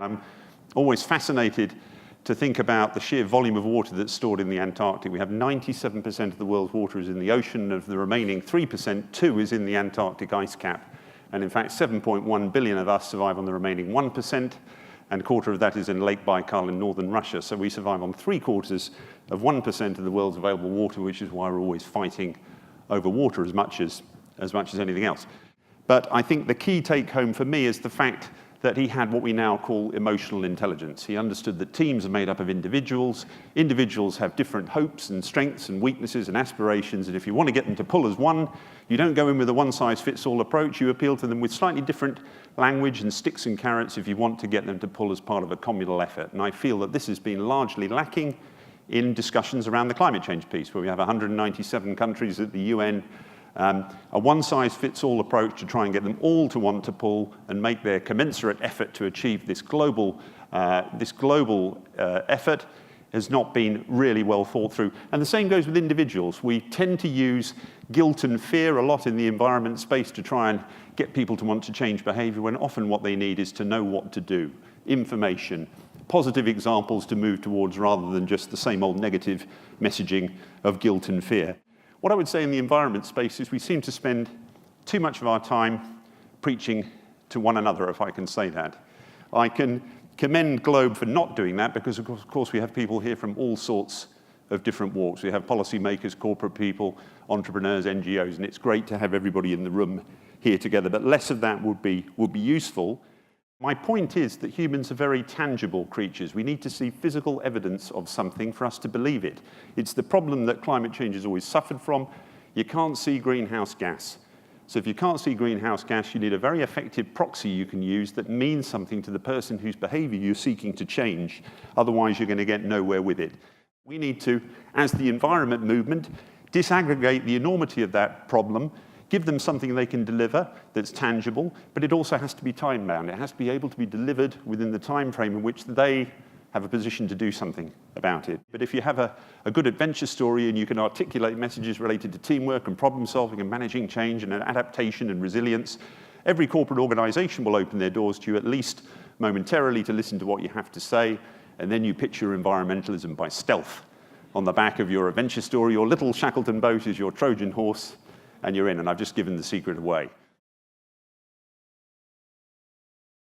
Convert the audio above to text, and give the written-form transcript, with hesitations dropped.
I'm always fascinated to think about the sheer volume of water that's stored in the Antarctic. We have 97% of the world's water is in the ocean. Of the remaining 3%, 2 is in the Antarctic ice cap. And in fact, 7.1 billion of us survive on the remaining 1%, and a quarter of that is in Lake Baikal in northern Russia. So we survive on 3/4 of 1% of the world's available water, which is why we're always fighting over water as much as anything else. But I think the key take-home for me is the fact that he had what we now call emotional intelligence. He understood that teams are made up of individuals. Individuals have different hopes and strengths and weaknesses and aspirations, and if you want to get them to pull as one, you don't go in with a one-size-fits-all approach. You appeal to them with slightly different language and sticks and carrots if you want to get them to pull as part of a communal effort. And I feel that this has been largely lacking in discussions around the climate change piece, where we have 197 countries at the UN, a one-size-fits-all approach to try and get them all to want to pull and make their commensurate effort to achieve this global effort has not been really well thought through. And the same goes with individuals. We tend to use guilt and fear a lot in the environment space to try and get people to want to change behavior, when often what they need is to know what to do, information, positive examples to move towards, rather than just the same old negative messaging of guilt and fear. What I would say in the environment space is we seem to spend too much of our time preaching to one another, if I can say that. I can commend Globe for not doing that, because of course we have people here from all sorts of different walks. We have policymakers, corporate people, entrepreneurs, NGOs, and it's great to have everybody in the room here together, but less of that would be useful. My point is that humans are very tangible creatures. We need to see physical evidence of something for us to believe it. It's the problem that climate change has always suffered from. You can't see greenhouse gas. So if you can't see greenhouse gas, you need a very effective proxy you can use that means something to the person whose behavior you're seeking to change. Otherwise, you're going to get nowhere with it. We need to, as the environment movement, disaggregate the enormity of that problem, give them something they can deliver that's tangible, but it also has to be time-bound. It has to be able to be delivered within the time frame in which they have a position to do something about it. But if you have a good adventure story and you can articulate messages related to teamwork and problem-solving and managing change and adaptation and resilience, every corporate organization will open their doors to you, at least momentarily, to listen to what you have to say, and then you pitch your environmentalism by stealth on the back of your adventure story. Your little Shackleton boat is your Trojan horse, and you're in, and I've just given the secret away.